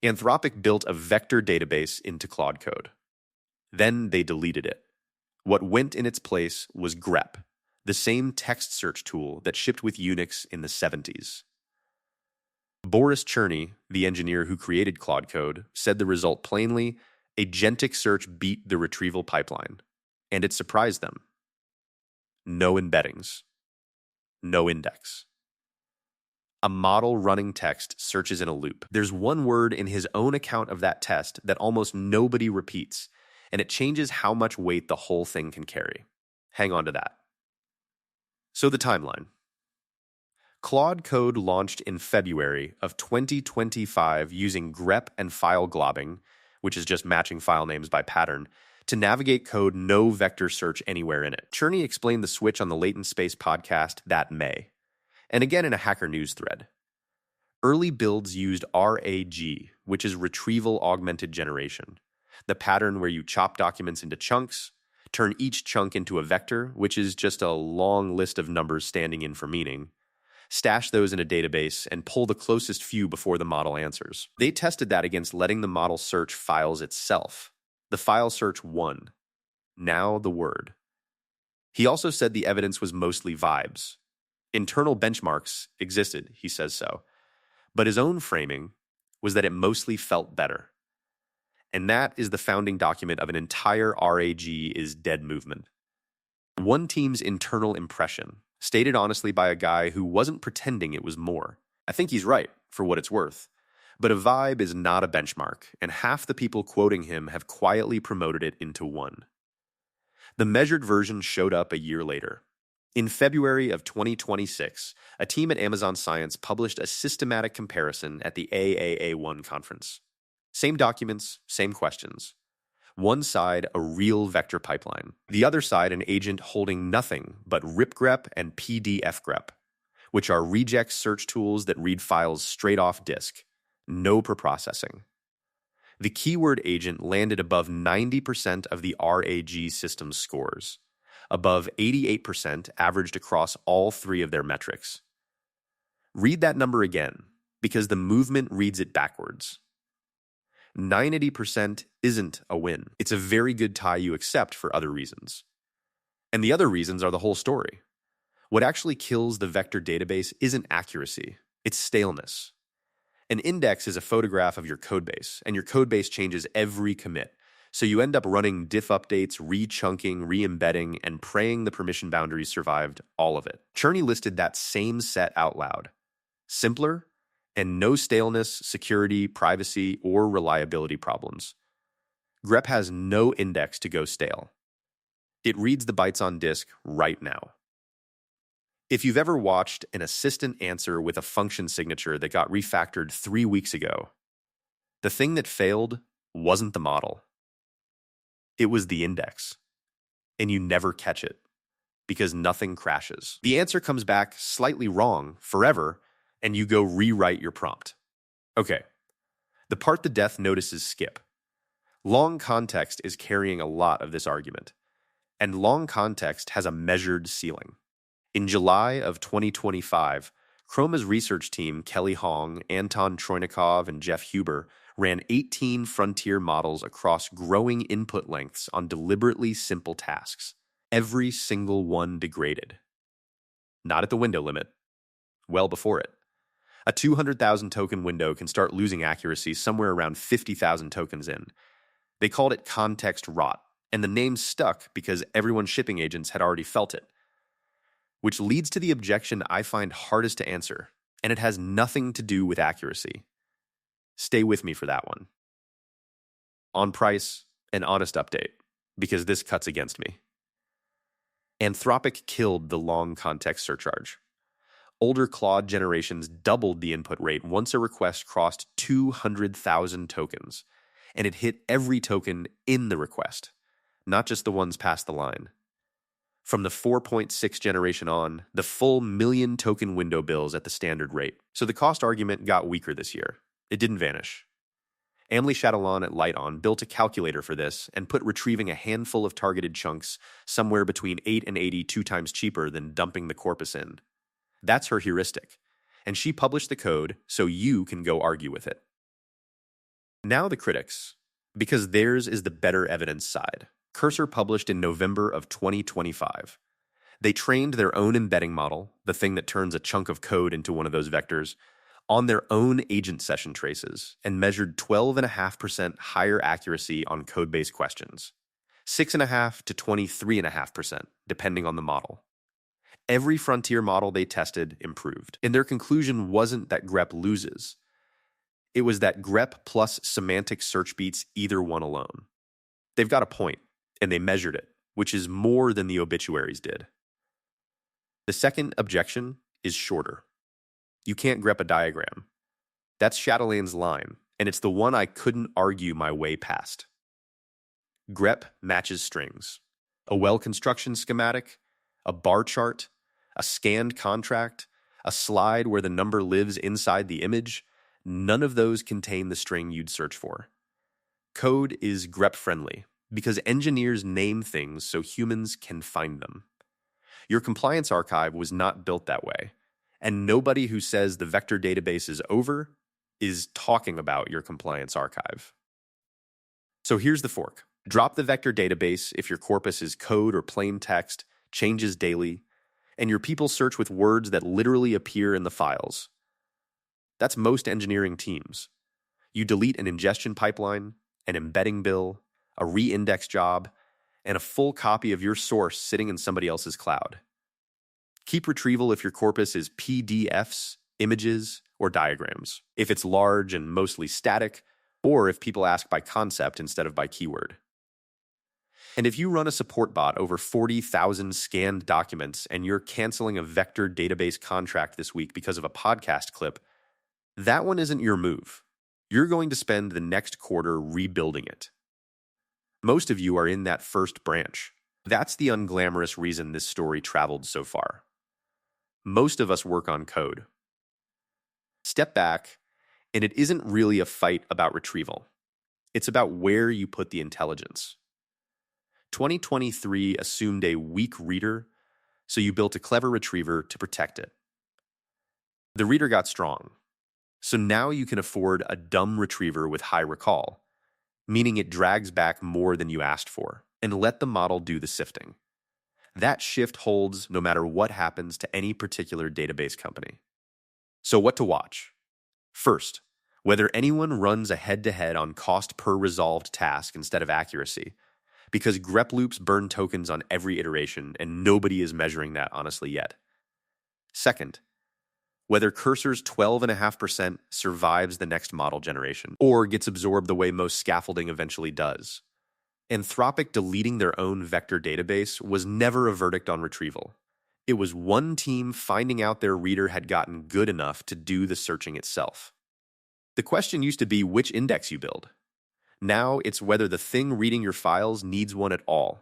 Anthropic built a vector database into Claude Code. Then they deleted it. What went in its place was Grep, the same text search tool that shipped with Unix in the 70s. Boris Cherny, the engineer who created Claude Code, said the result plainly: agentic search beat the retrieval pipeline, and it surprised them. No embeddings. No index. A model running text searches in a loop. There's one word in his own account of that test that almost nobody repeats, and it changes how much weight the whole thing can carry. Hang on to that. So the timeline. Claude Code launched in February of 2025 using Grep and file globbing, which is just matching file names by pattern, to navigate code no vector search anywhere in it. Cherny explained the switch on the Latent Space podcast that May, and again in a Hacker News thread. Early builds used RAG, which is retrieval augmented generation, the pattern where you chop documents into chunks, turn each chunk into a vector, which is just a long list of numbers standing in for meaning, stash those in a database, and pull the closest few before the model answers. They tested that against letting the model search files itself. The file search won. Now the word. He also said the evidence was mostly vibes. Internal benchmarks existed, he says so, but his own framing was that it mostly felt better. And that is the founding document of an entire RAG is dead movement. One team's internal impression, stated honestly by a guy who wasn't pretending it was more. I think he's right, for what it's worth. But a vibe is not a benchmark, and half the people quoting him have quietly promoted it into one. The measured version showed up a year later. In February of 2026, a team at Amazon Science published a systematic comparison at the AAA1 conference. Same documents, same questions. One side, a real vector pipeline. The other side, an agent holding nothing but ripgrep and pdfgrep, which are reject search tools that read files straight off disk. No preprocessing. The keyword agent landed above 90% of the RAG system's scores, above 88% averaged across all three of their metrics. Read that number again, because the movement reads it backwards. 90% isn't a win. It's a very good tie you accept for other reasons. And the other reasons are the whole story. What actually kills the vector database isn't accuracy, it's staleness. An index is a photograph of your codebase, and your codebase changes every commit. So you end up running diff updates, re-chunking, re-embedding, and praying the permission boundaries survived all of it. Cherny listed that same set out loud. Simpler, and no staleness, security, privacy, or reliability problems. Grep has no index to go stale. It reads the bytes on disk right now. If you've ever watched an assistant answer with a function signature that got refactored 3 weeks ago, the thing that failed wasn't the model. It was the index. And you never catch it, because nothing crashes. The answer comes back slightly wrong forever, and you go rewrite your prompt. Okay, the part the death notices skip. Long context is carrying a lot of this argument, and long context has a measured ceiling. In July of 2025, Chroma's research team, Kelly Hong, Anton Troinikov, and Jeff Huber, ran 18 frontier models across growing input lengths on deliberately simple tasks. Every single one degraded. Not at the window limit, well before it. A 200,000 token window can start losing accuracy somewhere around 50,000 tokens in. They called it context rot, and the name stuck because everyone's shipping agents had already felt it. Which leads to the objection I find hardest to answer, and it has nothing to do with accuracy. Stay with me for that one. On price, an honest update, because this cuts against me. Anthropic killed the long context surcharge. Older Claude generations doubled the input rate once a request crossed 200,000 tokens, and it hit every token in the request, not just the ones past the line. From the 4.6 generation on, the full million token window bills at the standard rate. So the cost argument got weaker this year. It didn't vanish. Amelie Chatelain at Lighton built a calculator for this and put retrieving a handful of targeted chunks somewhere between 8 and 80 2 times cheaper than dumping the corpus in. That's her heuristic, and she published the code so you can go argue with it. Now the critics, because theirs is the better evidence side. Cursor published in November of 2025. They trained their own embedding model, the thing that turns a chunk of code into one of those vectors, on their own agent session traces and measured 12.5% higher accuracy on code-based questions, 6.5% to 23.5%, depending on the model. Every frontier model they tested improved, and their conclusion wasn't that Grep loses. It was that Grep plus semantic search beats either one alone. They've got a point, and they measured it, which is more than the obituaries did. The second objection is shorter. You can't grep a diagram. That's Chatelain's line, and it's the one I couldn't argue my way past. Grep matches strings. A well-construction schematic, a bar chart, a scanned contract, a slide where the number lives inside the image, none of those contain the string you'd search for. Code is grep-friendly because engineers name things so humans can find them. Your compliance archive was not built that way, and nobody who says the vector database is over is talking about your compliance archive. So here's the fork. Drop the vector database if your corpus is code or plain text, changes daily, and your people search with words that literally appear in the files. That's most engineering teams. You delete an ingestion pipeline, an embedding bill, a re-index job, and a full copy of your source sitting in somebody else's cloud. Keep retrieval if your corpus is PDFs, images, or diagrams, if it's large and mostly static, or if people ask by concept instead of by keyword. And if you run a support bot over 40,000 scanned documents and you're canceling a vector database contract this week because of a podcast clip, that one isn't your move. You're going to spend the next quarter rebuilding it. Most of you are in that first branch. That's the unglamorous reason this story traveled so far. Most of us work on code. Step back, and it isn't really a fight about retrieval. It's about where you put the intelligence. 2023 assumed a weak reader, so you built a clever retriever to protect it. The reader got strong, so now you can afford a dumb retriever with high recall, meaning it drags back more than you asked for, and let the model do the sifting. That shift holds no matter what happens to any particular database company. So what to watch? First, whether anyone runs a head-to-head on cost per resolved task instead of accuracy, because grep loops burn tokens on every iteration and nobody is measuring that honestly yet. Second, whether Cursor's 12.5% survives the next model generation or gets absorbed the way most scaffolding eventually does. Anthropic deleting their own vector database was never a verdict on retrieval. It was one team finding out their reader had gotten good enough to do the searching itself. The question used to be which index you build. Now it's whether the thing reading your files needs one at all.